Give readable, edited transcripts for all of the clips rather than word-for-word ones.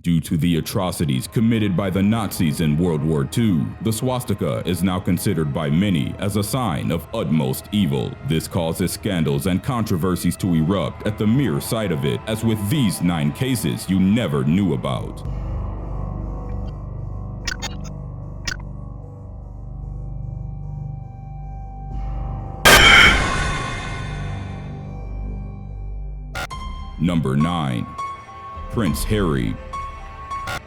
Due to the atrocities committed by the Nazis in World War II, the swastika is now considered by many as a sign of utmost evil. This causes scandals and controversies to erupt at the mere sight of it, as with these 9 cases you never knew about. Number 9. Prince Harry.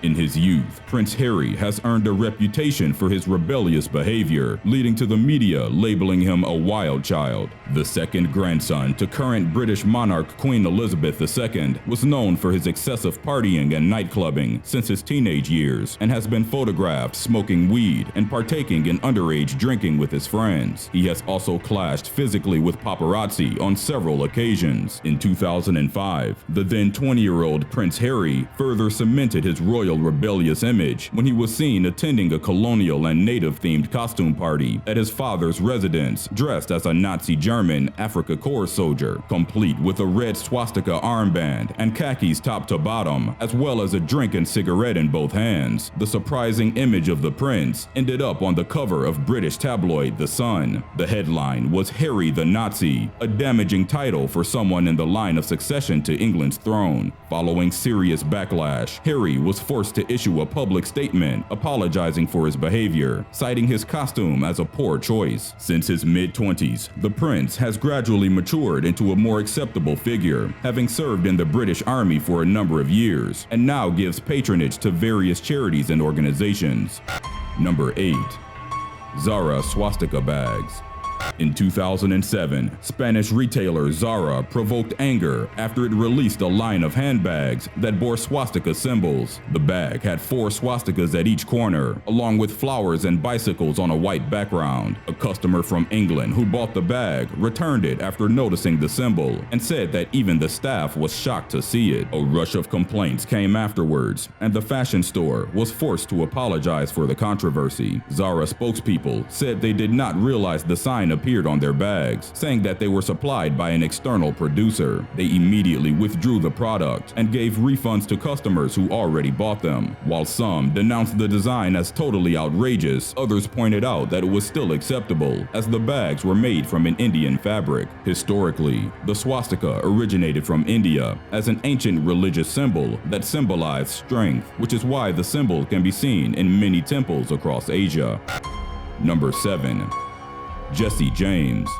In his youth, Prince Harry has earned a reputation for his rebellious behavior, leading to the media labeling him a wild child. The second grandson to current British monarch Queen Elizabeth II was known for his excessive partying and nightclubbing since his teenage years, and has been photographed smoking weed and partaking in underage drinking with his friends. He has also clashed physically with paparazzi on several occasions. In 2005, the then 20-year-old Prince Harry further cemented his royal rebellious image when he was seen attending a colonial and native-themed costume party at his father's residence, dressed as a Nazi German Afrika Korps soldier, complete with a red swastika armband and khakis top to bottom, as well as a drink and cigarette in both hands. The surprising image of the prince ended up on the cover of British tabloid The Sun. The headline was "Harry the Nazi," a damaging title for someone in the line of succession to England's throne. Following serious backlash, Harry was forced to issue a public statement apologizing for his behavior, citing his costume as a poor choice. Since his mid-20s, the prince has gradually matured into a more acceptable figure, having served in the British Army for a number of years, and now gives patronage to various charities and organizations. Number 8. Zara swastika bags. In 2007, Spanish retailer Zara provoked anger after it released a line of handbags that bore swastika symbols. The bag had 4 swastikas at each corner, along with flowers and bicycles on a white background. A customer from England who bought the bag returned it after noticing the symbol and said that even the staff was shocked to see it. A rush of complaints came afterwards, and the fashion store was forced to apologize for the controversy. Zara spokespeople said they did not realize the sign appeared on their bags, saying that they were supplied by an external producer. They immediately withdrew the product and gave refunds to customers who already bought them. While some denounced the design as totally outrageous, others pointed out that it was still acceptable, as the bags were made from an Indian fabric. Historically, the swastika originated from India as an ancient religious symbol that symbolized strength, which is why the symbol can be seen in many temples across Asia. Number 7. Jesse James.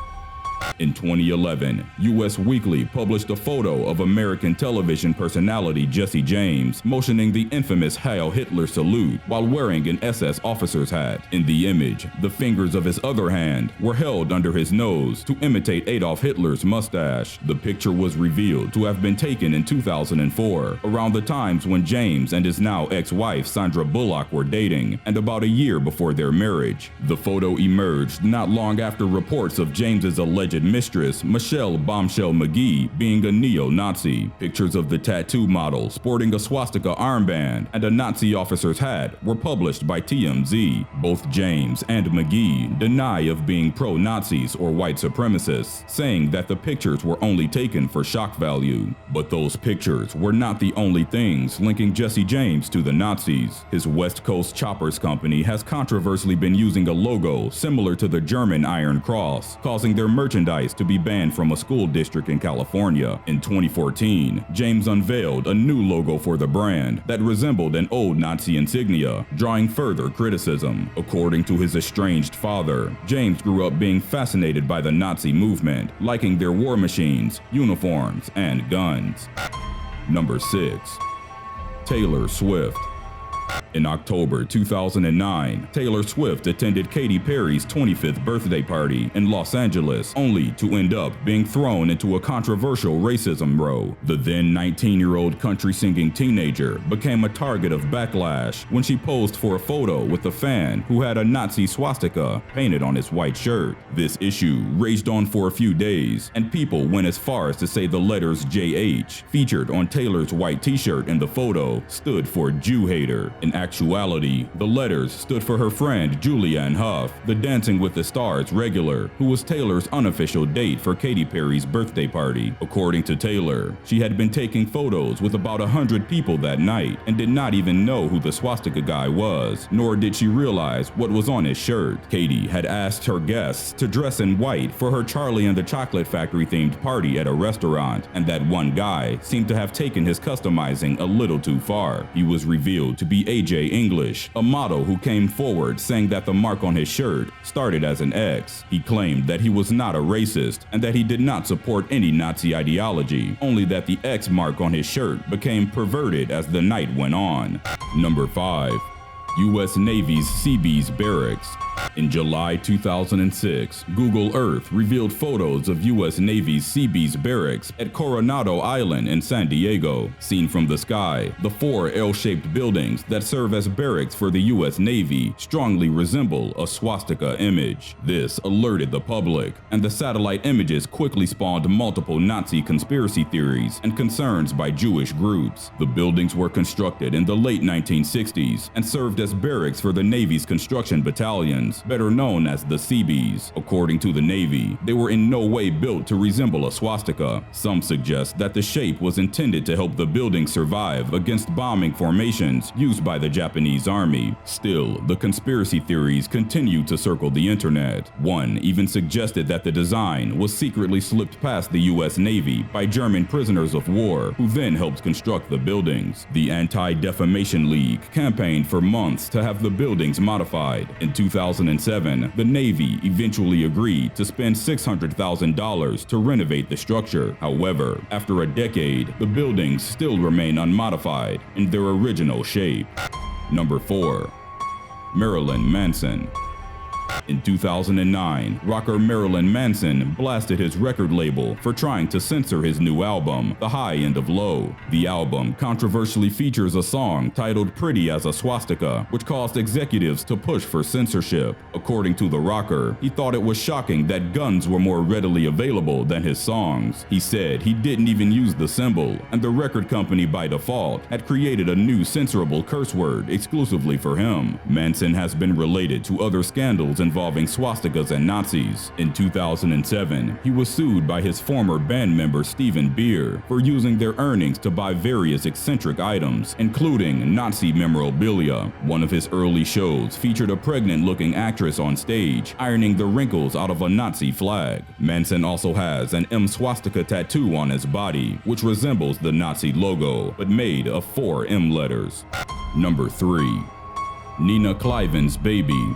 In 2011, US Weekly published a photo of American television personality Jesse James motioning the infamous Heil Hitler salute while wearing an SS officer's hat. In the image, the fingers of his other hand were held under his nose to imitate Adolf Hitler's mustache. The picture was revealed to have been taken in 2004, around the times when James and his now ex-wife Sandra Bullock were dating, and about a year before their marriage. The photo emerged not long after reports of James's alleged mistress, Michelle Bombshell McGee, being a neo-Nazi. Pictures of the tattoo model sporting a swastika armband and a Nazi officer's hat were published by TMZ. Both James and McGee deny of being pro-Nazis or white supremacists, saying that the pictures were only taken for shock value. But those pictures were not the only things linking Jesse James to the Nazis. His West Coast Choppers company has controversially been using a logo similar to the German Iron Cross, causing their merchandise to be banned from a school district in California. In 2014, James unveiled a new logo for the brand that resembled an old Nazi insignia, drawing further criticism. According to his estranged father, James grew up being fascinated by the Nazi movement, liking their war machines, uniforms, and guns. Number 6. Taylor Swift. In October 2009, Taylor Swift attended Katy Perry's 25th birthday party in Los Angeles, only to end up being thrown into a controversial racism row. The then 19-year-old country-singing teenager became a target of backlash when she posed for a photo with a fan who had a Nazi swastika painted on his white shirt. This issue raged on for a few days, and people went as far as to say the letters JH, featured on Taylor's white t-shirt in the photo, stood for Jew hater, an actuality, the letters stood for her friend Julianne Hough, the Dancing with the Stars regular, who was Taylor's unofficial date for Katy Perry's birthday party. According to Taylor, she had been taking photos with about 100 people that night and did not even know who the swastika guy was, nor did she realize what was on his shirt. Katy had asked her guests to dress in white for her Charlie and the Chocolate Factory themed party at a restaurant, and that one guy seemed to have taken his customizing a little too far. He was revealed to be AJ English, a model who came forward saying that the mark on his shirt started as an X. He claimed that he was not a racist and that he did not support any Nazi ideology, only that the X mark on his shirt became perverted as the night went on. Number 5. U.S. Navy's Seabees Barracks. In July 2006, Google Earth revealed photos of U.S. Navy's Seabees Barracks at Coronado Island in San Diego. Seen from the sky, the 4 L-shaped buildings that serve as barracks for the U.S. Navy strongly resemble a swastika image. This alerted the public, and the satellite images quickly spawned multiple Nazi conspiracy theories and concerns by Jewish groups. The buildings were constructed in the late 1960s and served as barracks for the Navy's construction battalions, better known as the Seabees. According to the Navy, they were in no way built to resemble a swastika. Some suggest that the shape was intended to help the building survive against bombing formations used by the Japanese army. Still, the conspiracy theories continue to circle the internet. One even suggested that the design was secretly slipped past the U.S. Navy by German prisoners of war, who then helped construct the buildings. The Anti-Defamation League campaigned for months to have the buildings modified. In 2007, the Navy eventually agreed to spend $600,000 to renovate the structure. However, after a decade, the buildings still remain unmodified in their original shape. Number 4. Marilyn Manson. In 2009, rocker Marilyn Manson blasted his record label for trying to censor his new album, The High End of Low. The album controversially features a song titled Pretty as a Swastika, which caused executives to push for censorship. According to the rocker, he thought it was shocking that guns were more readily available than his songs. He said he didn't even use the symbol, and the record company by default had created a new censorable curse word exclusively for him. Manson has been related to other scandals involving swastikas and Nazis. In 2007, he was sued by his former band member Stephen Beer for using their earnings to buy various eccentric items, including Nazi memorabilia. One of his early shows featured a pregnant-looking actress on stage ironing the wrinkles out of a Nazi flag. Manson also has an M swastika tattoo on his body, which resembles the Nazi logo, but made of 4 M letters. Number 3. Nina Cliven's Baby.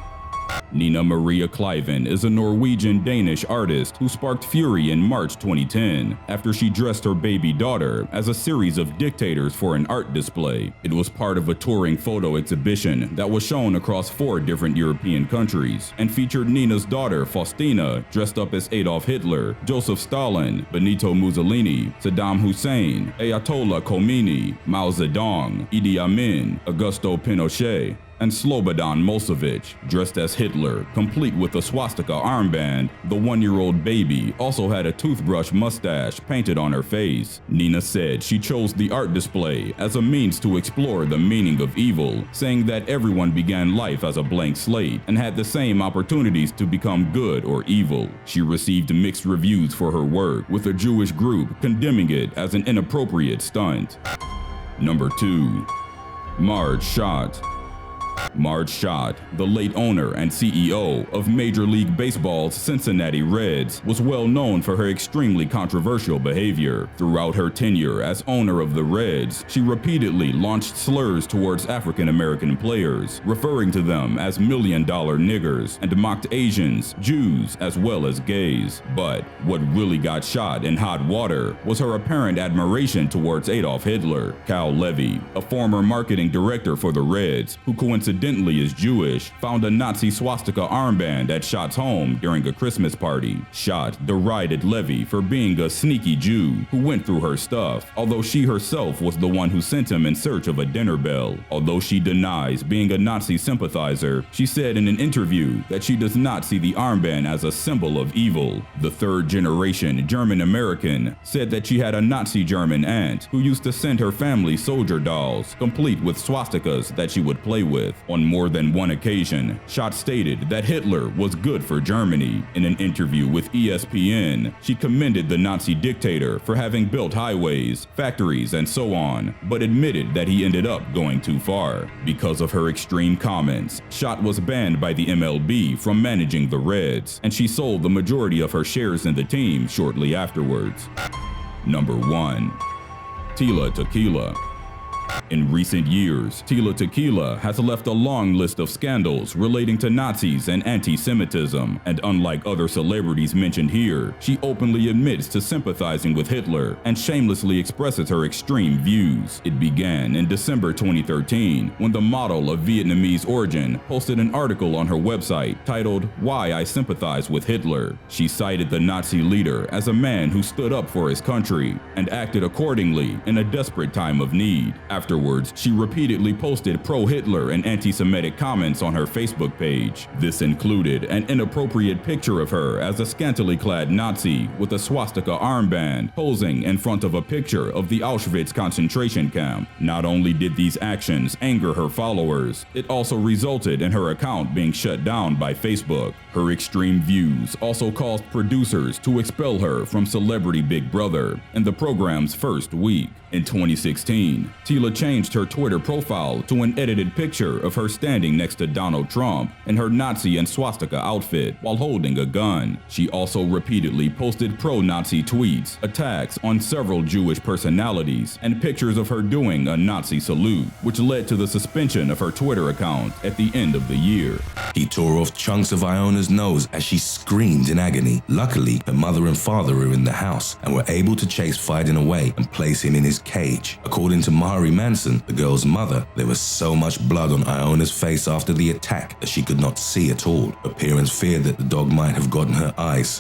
Nina Maria Cliven is a Norwegian-Danish artist who sparked fury in March 2010 after she dressed her baby daughter as a series of dictators for an art display. It was part of a touring photo exhibition that was shown across 4 different European countries and featured Nina's daughter Faustina dressed up as Adolf Hitler, Joseph Stalin, Benito Mussolini, Saddam Hussein, Ayatollah Khomeini, Mao Zedong, Idi Amin, Augusto Pinochet, and Slobodan Milosevic. Dressed as Hitler, complete with a swastika armband, the 1-year-old baby also had a toothbrush mustache painted on her face. Nina said she chose the art display as a means to explore the meaning of evil, saying that everyone began life as a blank slate and had the same opportunities to become good or evil. She received mixed reviews for her work, with a Jewish group condemning it as an inappropriate stunt. Number 2. Marge Schott. Marge Schott, the late owner and CEO of Major League Baseball's Cincinnati Reds, was well known for her extremely controversial behavior. Throughout her tenure as owner of the Reds, she repeatedly launched slurs towards African American players, referring to them as million-dollar niggers, and mocked Asians, Jews, as well as gays. But what really got Schott in hot water was her apparent admiration towards Adolf Hitler. Cal Levy, a former marketing director for the Reds, who coincidentally coincidentally is Jewish, found a Nazi swastika armband at Schott's home during a Christmas party. Schott derided Levy for being a sneaky Jew who went through her stuff, although she herself was the one who sent him in search of a dinner bell. Although she denies being a Nazi sympathizer, she said in an interview that she does not see the armband as a symbol of evil. The third-generation German-American said that she had a Nazi German aunt who used to send her family soldier dolls, complete with swastikas that she would play with. On more than one occasion, Schott stated that Hitler was good for Germany. In an interview with ESPN, she commended the Nazi dictator for having built highways, factories, and so on, but admitted that he ended up going too far. Because of her extreme comments, Schott was banned by the MLB from managing the Reds, and she sold the majority of her shares in the team shortly afterwards. Number 1. Tila Tequila. In recent years, Tila Tequila has left a long list of scandals relating to Nazis and anti-Semitism, and unlike other celebrities mentioned here, she openly admits to sympathizing with Hitler and shamelessly expresses her extreme views. It began in December 2013 when the model of Vietnamese origin posted an article on her website titled "Why I Sympathize with Hitler." She cited the Nazi leader as a man who stood up for his country and acted accordingly in a desperate time of need. Afterwards, she repeatedly posted pro-Hitler and anti-Semitic comments on her Facebook page. This included an inappropriate picture of her as a scantily clad Nazi with a swastika armband posing in front of a picture of the Auschwitz concentration camp. Not only did these actions anger her followers, it also resulted in her account being shut down by Facebook. Her extreme views also caused producers to expel her from Celebrity Big Brother in the program's first week. In 2016, Tila changed her Twitter profile to an edited picture of her standing next to Donald Trump in her Nazi and swastika outfit while holding a gun. She also repeatedly posted pro-Nazi tweets, attacks on several Jewish personalities, and pictures of her doing a Nazi salute, which led to the suspension of her Twitter account at the end of the year. He tore off chunks of Iona's nose as she screamed in agony. Luckily, her mother and father were in the house and were able to chase Fiden away and place him in his cage. According to Mari Manson, the girl's mother, there was so much blood on Iona's face after the attack that she could not see at all. Her parents feared that the dog might have gotten her eyes.